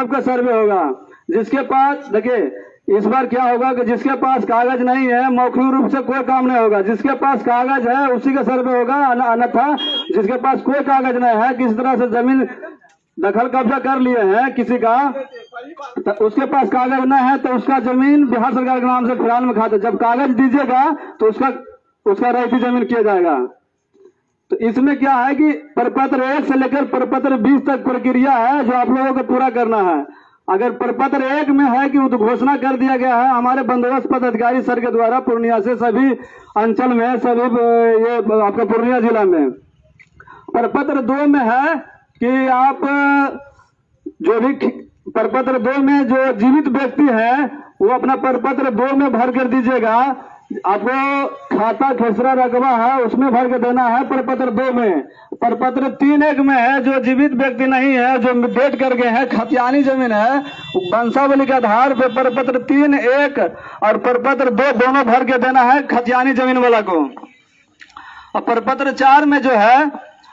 आपका सर्वे होगा। जिसके पास देखिए इस बार क्या होगा कि जिसके पास कागज नहीं है मौखिक रूप से कोई काम नहीं होगा। जिसके पास कागज है उसी का सर्वे होगा, अन्यथा जिसके पास कोई कागज नहीं है, किसी तरह से जमीन दखल कब्जा कर लिए हैं किसी का, तो उसके पास कागज नहीं है तो उसका जमीन बिहार सरकार के नाम से फिलहाल में खाता। जब कागज दीजिएगा तो उसका रैयती जमीन किया जाएगा। तो इसमें क्या है कि प्रपत्र 1 से लेकर प्रपत्र 20 तक प्रक्रिया है जो आप लोगों को पूरा करना है। अगर प्रपत्र 1 में है कि घोषणा कर दिया गया है हमारे बंदोबस्त पदाधिकारी सर के द्वारा पूर्णिया से सभी अंचल में, सभी ये आपका पूर्णिया जिला में। प्रपत्र 2 में है कि आप जो भी प्रपत्र 2 में जो जीवित व्यक्ति है वो अपना प्रपत्र 2 में भर कर दीजिएगा। आपको खाता खेसरा रकबा है उसमें भर के देना है प्रपत्र 2 में। प्रपत्र 3.1 में है जो जीवित व्यक्ति नहीं है, जो डेट कर गए हैं, खतियानी जमीन है, वंशावली के आधार पे प्रपत्र 3.1 और प्रपत्र 2 दोनों भर के देना है खतियानी जमीन वाला को। और प्रपत्र 4 में जो है,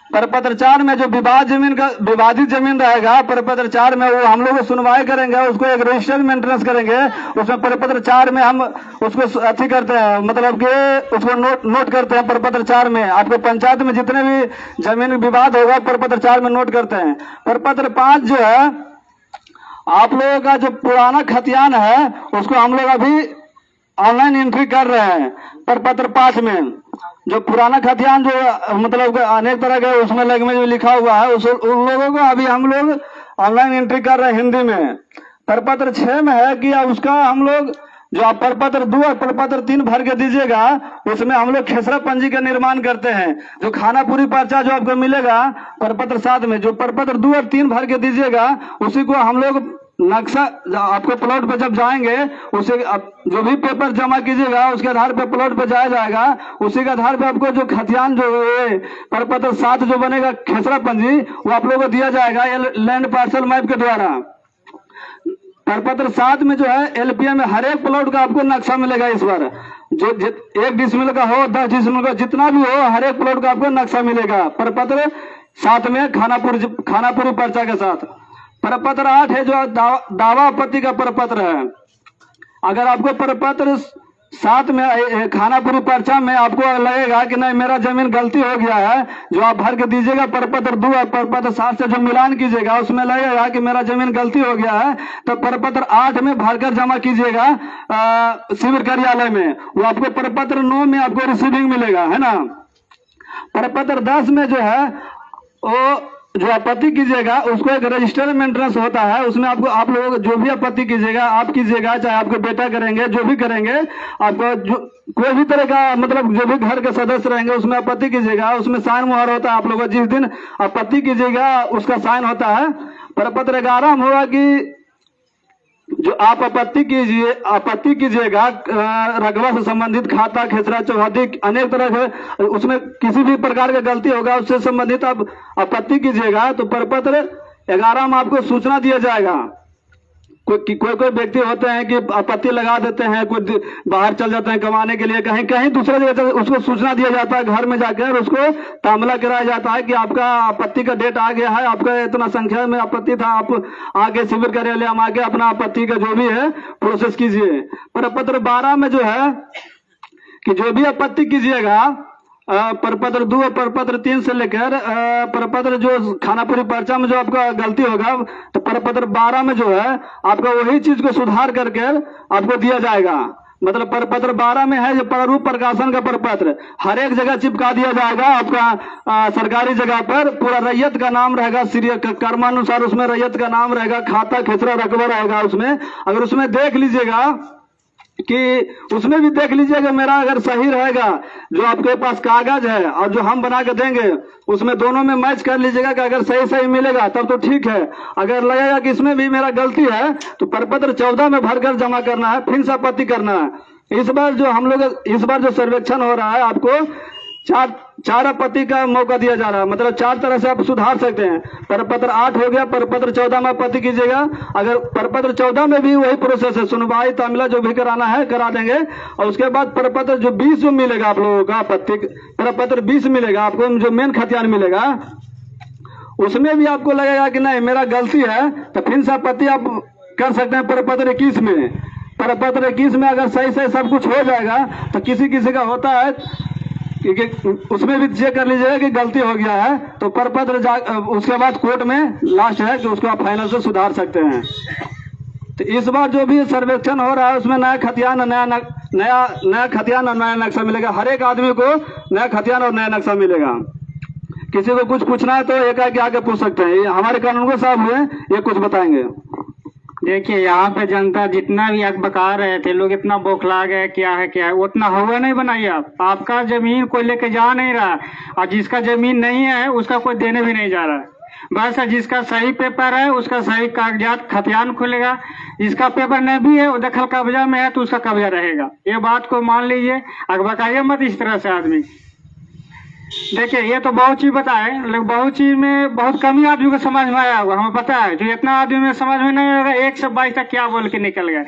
प्रपत्र 4 में जो विवादित जमीन रहेगा, प्रपत्र 4 में वो हम लोग सुनवाई करेंगे, उसको एक रजिस्टर मेंटेनेंस करेंगे। उसमें प्रपत्र 4 में हम उसको अथी करते हैं, मतलब कि उसको नोट करते हैं। प्रपत्र 4 में आपको पंचायत में जितने भी जमीन विवाद होगा प्रपत्र 4 में नोट करते हैं। प्रपत्र 5 जो है आप लोगों का जो पुराना खतियान है उसको हम लोग अभी ऑनलाइन एंट्री कर रहे हैं। प्रपत्र 5 में जो पुराना खतियान जो मतलब अनेक तरह के उसमें लैंग्वेज में लिखा हुआ है उन लोगों को अभी हम लोग ऑनलाइन एंट्री कर रहे हैं हिंदी में। प्रपत्र 6 में है कि उसका हम लोग जो आप प्रपत्र 2 और प्रपत्र 3 भर के दीजिएगा उसमें हम लोग खेसरा पंजी का निर्माण करते हैं। जो खानापुरी पर्चा जो आपको मिलेगा प्रपत्र 7 में, जो प्रपत्र 2 और 3 भर के दीजिएगा उसी को हम लोग नक्शा आपको प्लॉट पे जब जाएंगे उसे जो भी पेपर जमा कीजिएगा उसके आधार पे प्लॉट पे जाया जाएगा। उसी के आधार पे आपको जो खतियान जो प्रपत्र 7 जो बनेगा खेसरा पंजी वो आप लोगों को दिया जाएगा लैंड पार्सल मैप के द्वारा। प्रपत्र 7 में जो है एलपीए में हर एक प्लॉट का आपको नक्शा मिलेगा। इस बार जो 1 डिसमिल का हो, 10 डिसमिल का, जितना भी हो हर एक प्लॉट का आपको नक्शा मिलेगा प्रपत्र 7 में खानापुरी पर्चा के साथ। प्रपत्र 8 है जो दावा आपत्ति का प्रपत्र है। अगर आपको प्रपत्र 7 में खानापुरी पर्चा में आपको लगेगा कि नहीं मेरा जमीन गलती हो गया है, जो आप भर के दीजिएगा प्रपत्र 2 और प्रपत्र 7 से जो मिलान कीजिएगा उसमें लगेगा कि मेरा जमीन गलती हो गया है, तो प्रपत्र 8 में भरकर जमा कीजिएगा शिविर कार्यालय में। वो आपको प्रपत्र 9 में आपको रिसीविंग मिलेगा, है ना। प्रपत्र 10 में जो है वो जो आपत्ति कीजिएगा उसको एक रजिस्टर मेंटेनेंस होता है। उसमें आपको आप लोग जो भी आपत्ति कीजिएगा आप कीजिएगा, चाहे आपके बेटा करेंगे, जो भी करेंगे, आपको जो कोई भी तरह का मतलब जो भी घर के सदस्य रहेंगे उसमें आपत्ति कीजिएगा। उसमें साइन मुहर होता है, आप लोग जिस दिन आपत्ति कीजिएगा उसका साइन होता है। प्रपत्र 11 में होगा कि जो आप आपत्ति कीजिएगा रकबा से संबंधित, खाता खेसरा चौहदी अनेक तरह से उसमें किसी भी प्रकार की गलती होगा उससे संबंधित आप आपत्ति कीजिएगा तो प्रपत्र 11 में आपको सूचना दिया जाएगा। कोई व्यक्ति होते हैं कि आपत्ति लगा देते हैं, कोई बाहर चल जाते हैं कमाने के लिए कहीं दूसरे जगह, उसको सूचना दिया जाता है घर में जाकर, उसको तांबला कराया जाता है कि आपका आपत्ति का डेट आ गया है, आपका इतना संख्या में आपत्ति था, आप आगे शिविर कार्यालय हम आके अपना आपत्ति का जो भी है प्रोसेस कीजिए। प्रपत्र 12 में जो है कि जो भी आपत्ति कीजिएगा प्रपत्र 2 और प्रपत्र 3 से लेकर प्रपत्र जो खानापुरी पर्चा में जो आपका गलती होगा तो प्रपत्र 12 में जो है आपका वही चीज को सुधार करके आपको दिया जाएगा। मतलब प्रपत्र 12 में है जो प्रारूप प्रकाशन का प्रपत्र हर एक जगह चिपका दिया जाएगा। आपका सरकारी जगह पर पूरा रैयत का नाम रहेगा, कर्मानुसार उसमें रैयत का नाम रहेगा, खाता खेसरा रकबा रहेगा उसमें। अगर उसमें देख लीजिएगा कि उसमें भी देख लीजिएगा मेरा अगर सही रहेगा जो आपके पास कागज है और जो हम बना के देंगे उसमें दोनों में मैच कर लीजिएगा कि अगर सही मिलेगा तब तो ठीक है। अगर लगेगा कि इसमें भी मेरा गलती है तो प्रपत्र 14 में भरकर जमा करना है, फिर से आपत्ति करना है। इस बार जो सर्वेक्षण हो रहा है आपको चार आपत्ति का मौका दिया जा रहा है, मतलब 4 तरह से आप सुधार सकते हैं। प्रपत्र 8 हो गया, प्रपत्र 14 में आपत्ति कीजिएगा। अगर प्रपत्र 14 में भी वही प्रोसेस है, सुनवाई तामिला जो भी कराना है करा देंगे। और उसके बाद प्रपत्र जो 20 जो मिलेगा आप लोगों का आपत्ति प्रपत्र 20 मिलेगा आपको, जो मेन खतियान मिलेगा उसमें भी आपको लगेगा कि नहीं मेरा गलती है, तो फिर से आपत्ति आप कर सकते हैं प्रपत्र 21 में। प्रपत्र 21 में अगर सही से सब कुछ हो जाएगा तो किसी किसी का होता है क्योंकि उसमें भी चेक कर लीजिएगा कि गलती हो गया है, तो प्रपत्र उसके बाद कोर्ट में लास्ट है कि उसको आप फाइनल से सुधार सकते हैं। तो इस बार जो भी सर्वेक्षण हो रहा है उसमें नया खतियान, नया खतियान और नया नक्शा मिलेगा। हर एक आदमी को नया खतियान और नया नक्शा मिलेगा। किसी को कुछ पूछना है तो एकाएक आके पूछ सकते हैं। ये हमारे कानून को साहब हुए, ये कुछ बताएंगे। देखिए यहाँ पे जनता जितना भी बका रहे थे, लोग इतना बौखला गए क्या है उतना हुआ नहीं बनाइए आप। आपका जमीन कोई लेके जा नहीं रहा, और जिसका जमीन नहीं है उसका कोई देने भी नहीं जा रहा है। बस जिसका सही पेपर है उसका सही कागजात खतियान खुलेगा, जिसका पेपर नहीं भी है वो दखल कब्जा में है तो उसका कब्जा रहेगा। ये बात को मान लीजिए, बकाइए मत इस तरह से आदमी। देखिए ये तो बहुत चीज बताए, लेकिन बहुत चीज में बहुत कम ही आदमी को समझ में आया होगा। हमें पता है जो इतना आदमी में समझ में नहीं होगा 1 से 22 तक क्या बोल के निकल गए।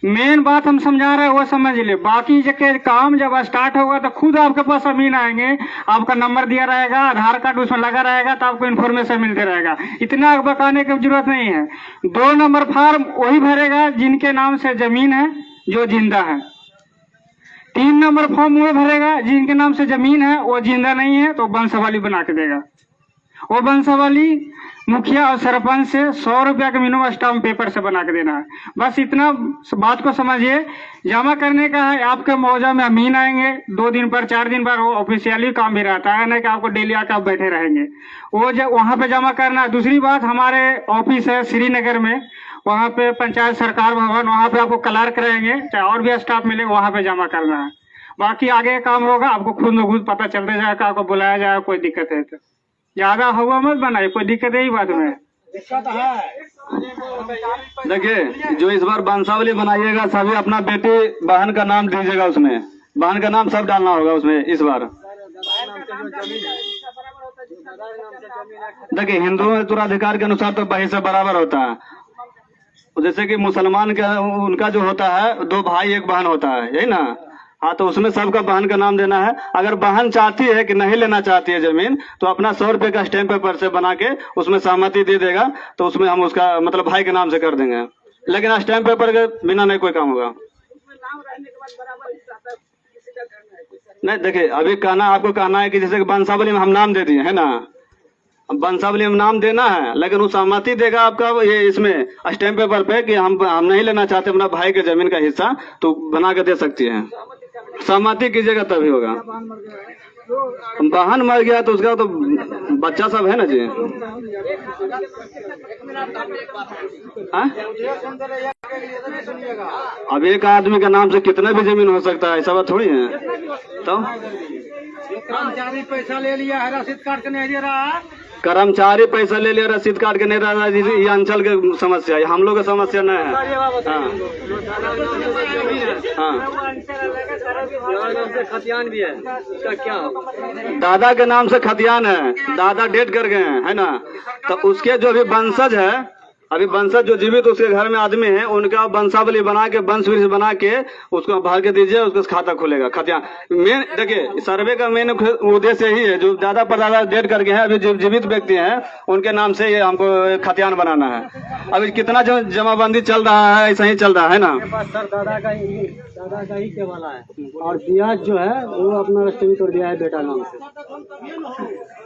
मेन बात हम समझा रहे हैं वो समझ ले। बाकी जगह काम जब स्टार्ट होगा तो खुद आपके पास अमीन आएंगे, आपका नंबर दिया रहेगा, आधार कार्ड उसमें लगा रहेगा, तो आपको इन्फॉर्मेशन मिलते रहेगा। इतना बताने की जरूरत नहीं है। 2 नंबर फॉर्म वही भरेगा जिनके नाम से जमीन है जो जिंदा है। 3 नंबर फॉर्म वो भरेगा जिनके नाम से जमीन है वो जिंदा नहीं है, तो वंशावली बना के देगा। वो वंशावली मुखिया और सरपंच से 100 रुपया का मिनिमम स्टाम्प पेपर से बना के देना है। बस इतना बात को समझिए। जमा करने का है, आपके मौजा में अमीन आएंगे 2 दिन पर 4 दिन पर, वो ऑफिशियली काम भी रहता है, नहीं कि आपको डेली आकर आप बैठे रहेंगे। वो जब वहाँ पे जमा करना है। दूसरी बात, हमारे ऑफिस है श्रीनगर में, वहाँ पे पंचायत सरकार भवन, वहाँ पे आपको क्लर्क रहेंगे, चाहे और भी स्टाफ मिलेगा, वहाँ पे जमा करना है। बाकी आगे काम होगा आपको खुद ब खुद पता चलते जाएगा, आपको बुलाया जाएगा। कोई दिक्कत है तो ज्यादा हुआ मत बनाए, कोई दिक्कत है ही बात में। देखिए जो इस बार वंशावली बनाइएगा सभी अपना बेटी बहन का नाम दीजिएगा, उसमें बहन का नाम सब डालना होगा उसमें इस बार। देखिए हिंदुओं में उत्तराधिकार के अनुसार तो बही से बराबर होता है। जैसे कि मुसलमान का उनका जो होता है 2 भाई 1 बहन होता है, यही ना। हाँ, तो उसमें सबका बहन का नाम देना है। अगर बहन चाहती है कि नहीं लेना चाहती है जमीन, तो अपना 100 रुपये का स्टैम्प पेपर से बना के उसमें सहमति दे देगा, तो उसमें हम उसका मतलब भाई के नाम से कर देंगे। लेकिन स्टैम्प पेपर के बिना नहीं कोई काम होगा। नहीं देखिए अभी आपको कहना है कि जैसे वंशावली में हम नाम दे दिए है ना, वंशावली में नाम देना है, लेकिन वो सहमति देगा आपका ये इसमें स्टैम्प पेपर पे कि हम नहीं लेना चाहते अपना भाई के जमीन का हिस्सा, तो बना के दे सकती है। सहमति कीजिएगा तभी होगा। बहन मर गया तो उसका तो बच्चा सब है ना जी। अब एक आदमी के नाम से कितना भी जमीन हो सकता है, ऐसा बात थोड़ी है। तो कर्मचारी पैसा ले लिया है, रसीद काट के नहीं दे रहा। कर्मचारी पैसा ले लिया, रसीद काट के नहीं रहा। ये अंचल की समस्या है, हम लोग की समस्या नहीं है। खतियान भी है, इसका क्या? दादा के नाम से खतियान है, दादा डेट कर गए हैं है ना। तो उसके जो भी वंशज है, अभी वंशज जो जीवित उसके घर में आदमी है, उनका वंशावली बना के वंश वृक्ष बना के उसको भर के दीजिए, उसका खाता खुलेगा। खतियान मेन देखिए सर्वे का मेन उद्देश्य यही है, जो दादा परदादा डेट करके हैं, अभी जो जीवित व्यक्ति हैं उनके नाम से ये हमको खतियान बनाना है। अभी कितना जो जमाबंदी चल रहा है ऐसा ही चल रहा है ना। सर दादा का ही केवाला है, और ब्याज जो है वो अपना रजिस्ट्री कर दिया है बेटा नाम से।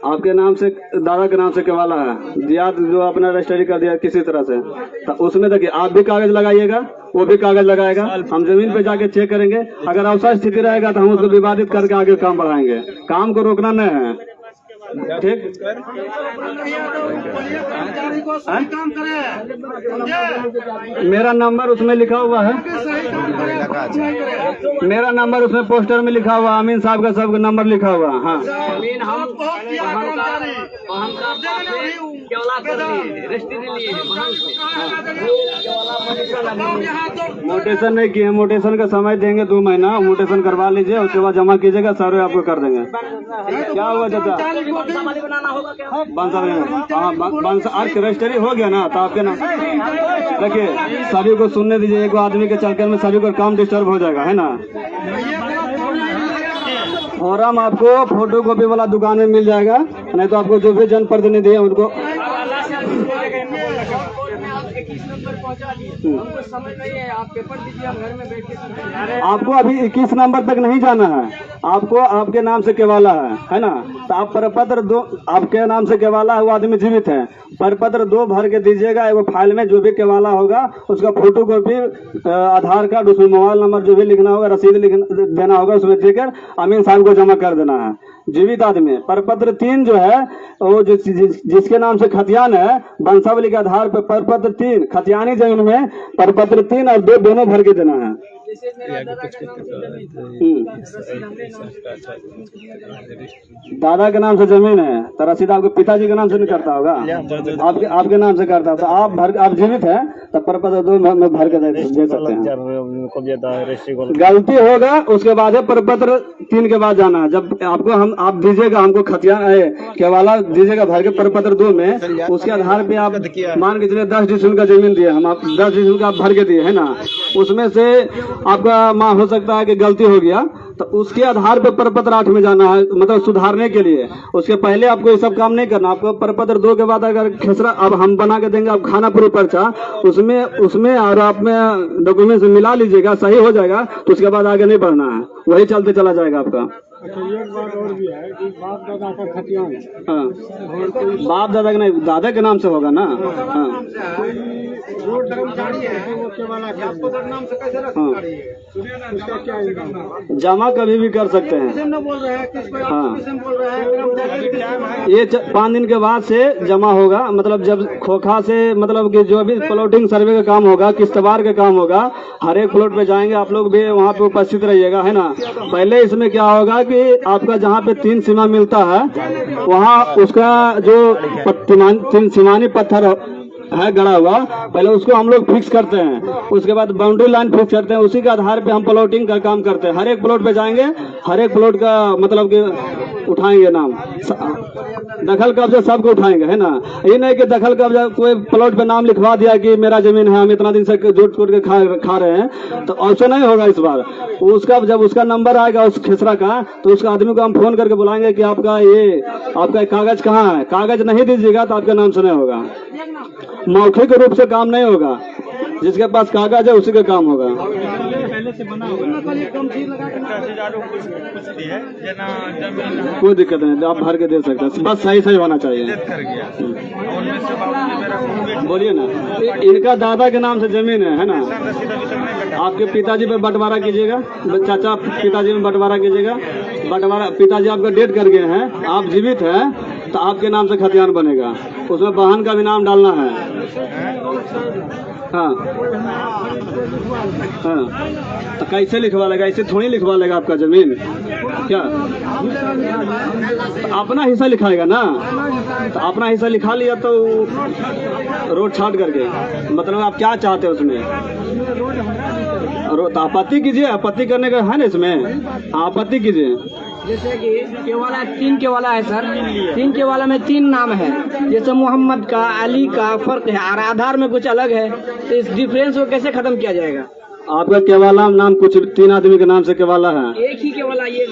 आपके नाम से दादा के नाम से केवाला है, ब्याज जो अपना रजिस्ट्री कर दिया किसी तरह से। तो उसमें देखिए आप भी कागज लगाइएगा, वो भी कागज लगाएगा, हम जमीन पे जाके चेक करेंगे। अगर अवसर स्थिति रहेगा तो हम उसको विवादित करके आगे काम बढ़ाएंगे। काम को रोकना नहीं है, ठीक। मेरा नंबर उसमें लिखा हुआ है, मेरा नंबर उसमें पोस्टर में लिखा हुआ, अमीन साहब का सबका नंबर लिखा हुआ। हाँ मोटेशन नहीं किए, मोटेशन का समय देंगे 2 महीना, मोटेशन करवा लीजिए, उसके बाद जमा कीजिएगा, सर्वे आपको कर देंगे। क्या हुआ चाचा? आज रजिस्ट्री हो गया ना, तो आपके नाम देखिए सभी को सुनने दीजिए। एक आदमी के चक्कर में सभी को काम डिस्टर्ब हो जाएगा है ना। फॉर्म आपको फोटो कॉपी वाला दुकान में मिल जाएगा, नहीं तो आपको जो भी जनप्रतिनिधि है उनको हमको समझ नहीं है, आप पेपर दीजिए, हम घर में बैठ के आपको अभी 21 नंबर तक नहीं जाना है, आपको आपके नाम से केवाला है ना, तो आप प्रपत्र 2 आपके नाम से केवाला है, वो आदमी जीवित है, प्रपत्र 2 भर के दीजिएगा। एगो फाइल में जो भी केवाला होगा उसका फोटो कॉपी, आधार कार्ड, उसमें मोबाइल नंबर जो भी लिखना होगा, रसीद देना होगा, उसमें देकर अमीन साहब को जमा कर देना है। जीवित आदमी प्रपत्र 3 जो है वो जिसके नाम से खतियान है, वंशावली के आधार पर प्रपत्र 3 खतियानी जमीन में प्रपत्र 3 और 2 दोनों भर के देना है। जैसे मेरा दादा का नाम से जमीन था, रसीद हमने नाम से दादा के नाम से जमीन है तो रसीद आपके पिताजी के नाम से नहीं करता होगा, आपके नाम से करता है, तो आप जीवित है तो प्रपत्र 2 में भर के दे सकते हैं। गलती होगा उसके बाद है प्रपत्र 3 के बाद जाना है। जब आप दीजिएगा हमको खतियान केवाला दीजिएगा भर के प्रपत्र 2 में, उसके आधार पे आप मान के चलिए 10 डिसमिल का जमीन दिए, हम आप 10 डिसमिल का आप भर के दिए है ना, उसमें से आपका माँ हो सकता है कि गलती हो गया, तो उसके आधार पे प्रपत्र 8 में जाना है, मतलब सुधारने के लिए। उसके पहले आपको ये सब काम नहीं करना, आपको प्रपत्र 2 के बाद अगर खेसरा अब हम बना के देंगे, आप खाना पूरी पर्चा उसमें और आप में डॉक्यूमेंट्स मिला लीजिएगा, सही हो जाएगा तो उसके बाद आगे नहीं बढ़ना है, वही चलते चला जाएगा आपका। एक बात और भी है कि बाप दादा का खतियान, हाँ, बाप दादा का नहीं, दादा के नाम से होगा ना। हाँ, वो कर्मचारी है, वो केवाला आपको नाम से कैसे रख हाँ, उसका क्या इल्जाम? जमा कभी भी कर सकते हैं। बोल रहे हैं किस हाँ, बोल रहे हैं ये 5 दिन के बाद से जमा होगा, मतलब जब खोखा से मतलब कि जो भी प्लॉटिंग सर्वे का काम होगा, किस्तवार का काम होगा, हर एक प्लॉट पे जाएंगे, आप लोग भी वहाँ पे उपस्थित रहिएगा है ना। पहले इसमें क्या होगा कि आपका जहाँ पे 3 सीमा मिलता है वहाँ उसका जो 3 सीमानी पत्थर है गड़ा हुआ, पहले उसको हम लोग फिक्स करते हैं, उसके बाद बाउंड्री लाइन फिक्स करते हैं, उसी के आधार पे हम प्लॉटिंग का काम करते हैं। हर एक प्लॉट पे जाएंगे, हर एक प्लॉट का मतलब कि उठाएंगे नाम, दखल कब्जा सबको उठाएंगे है ना। ये नहीं कि दखल कब्जा कोई प्लॉट पे नाम लिखवा दिया कि मेरा जमीन है, हम इतना दिन से जोट कोट के खा रहे हैं, तो ऐसा नहीं होगा इस बार। उसका जब उसका नंबर आएगा उस खेसरा का, तो उसका आदमी को हम फोन करके बुलाएंगे कि आपका कागज कहाँ है, कागज नहीं दीजिएगा तो आपके नाम से नहीं होगा, मौखिक रूप से काम नहीं होगा, जिसके पास कागज है उसी का काम होगा। कोई दिक्कत नहीं, आप भर के दे सकते हैं, बस सही होना चाहिए। बोलिए ना, इनका दादा के नाम से जमीन है ना, आपके पिताजी पे बंटवारा कीजिएगा, चाचा पिताजी में बंटवारा कीजिएगा, बंटवारा पिताजी आपका डेट कर गए हैं, आप जीवित हैं तो आपके नाम से खतियान बनेगा, उसमें बहन का भी नाम डालना है। हाँ हाँ, तो कैसे लिखवा लेगा, ऐसे थोड़ी लिखवा लेगा आपका जमीन, क्या तो अपना हिस्सा लिखाएगा ना, तो अपना हिस्सा लिखा लिया तो रोड छाट करके, मतलब आप क्या चाहते हैं उसमें, तो आपत्ति कीजिए, आपत्ति करने का है ना इसमें, आपत्ति कीजिए। जैसे कि केवाला 3 केवाला है सर, 3 केवाला में 3 नाम है, जैसे मोहम्मद का, अली का फर्क है और आधार में कुछ अलग है, तो इस डिफरेंस को कैसे खत्म किया जाएगा? आपका केवाला नाम कुछ 3 आदमी के नाम से केवाला है, एक ही केवाला ये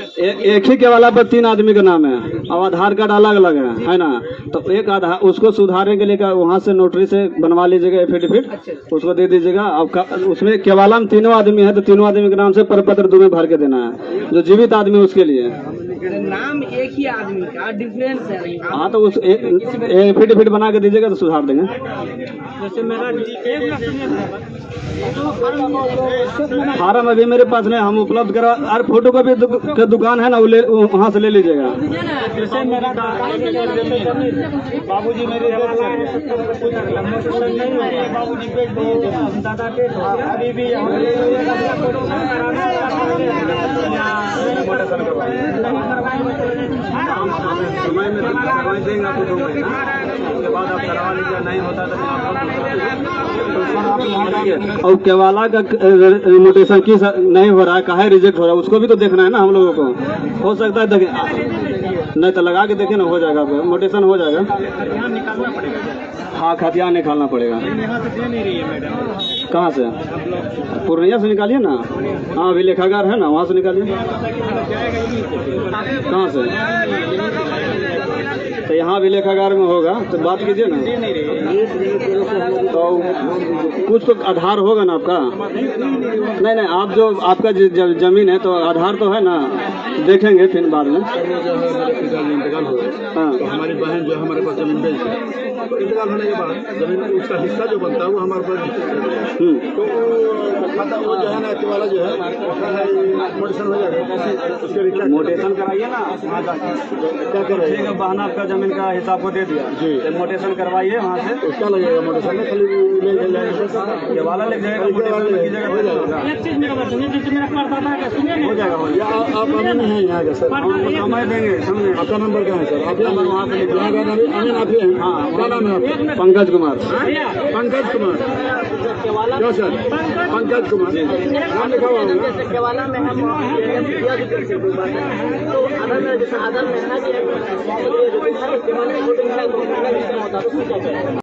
एक ही केवाला पर 3 आदमी का नाम है और आधार कार्ड अलग अलग है ना, तो एक आधार उसको सुधारने के लिए वहाँ से नोटरी से बनवा लीजिएगा एफिडेविट, उसको दे दीजिएगा। उसमें केवाला में 3 आदमी है तो 3 आदमी के नाम से प्रपत्र 2 में भर के देना है, जो जीवित आदमी उसके लिए नाम एक ही आदमी का डिफरेंस है। हाँ, तो उस एफिडेविट बना के दीजिएगा तो सुधार देंगे। जैसे मेरा फार्म अभी मेरे पास नहीं, हम उपलब्ध करा, अरे फोटो कॉपी का दुकान है ना, वहाँ से ले लीजिएगा। जैसे मेरा बाबूजी मेरे बाबूजी दादा अभी भी समय में दवाई देंगे आपको 2 महीना, उसके बाद आप करवा लीजिए, नहीं होता तो और केवाला का नोटेशन की नहीं हो रहा है, काहे रिजेक्ट हो रहा है, उसको भी तो देखना है ना हम लोगों को। हो सकता है देखें, नहीं तो लगा के देखें ना, हो जाएगा, नोटेशन हो जाएगा। हाँ, खतियान निकालना पड़ेगा। कहाँ से? पूर्णिया से निकालिए ना। हाँ, अभी लेखागार है ना, वहाँ से निकालिए। कहाँ से? तो यहाँ भी लेखागार में होगा तो बात कीजिए ना। तो कुछ तो आधार होगा ना आपका? नहीं नहीं, आप जो आपका जमीन है तो आधार तो है ना, देखेंगे फिर बाद में। इंतकाल हो गया हाँ तो हमारी बहन जो है हमारे पास जमीन बेच दी, तो इंतकाल होने के बाद जमीन उसका हिस्सा जो बनता है वो हमारे पास, तो खाता वो जो है ना एक्ट वाला जो है मोटेशन हो जाएगा, उसके रिचार्ज मोटेशन कराइए ना, वहाँ जाके क्या कर रहे हैं? बहन आपका जमीन का हिसाब को दे दिया जी। तो मोटेशन करवाइए वहाँ से, तो क्या लगेगा मोटेशन में? खाली ले जाएंगे ये वाला लग जाएगा, मोटेशन की जगह हो जाएगा। एक चीज मेरा बताइए, जैसे मेरा परदादा है, सुनिए हो जाएगा, हो या जाएगा। आप अमीन हैं यहाँ का सर? हम समय देंगे, समझे? आपका नंबर क्या है सर? आप नंबर वहाँ पे लिख यहाँ का नाम अमीन आप ही हैं? हाँ। क्या नाम है आपका? पंकज कुमार। पंकज कुमार। क्या सर? पंकज कुमार नाम लिखा हुआ होगा। जैसे केवाला में हम तो अदर में जैसे अदर में है कि केवाला में वोटिंग है तो उसमें क्या करें?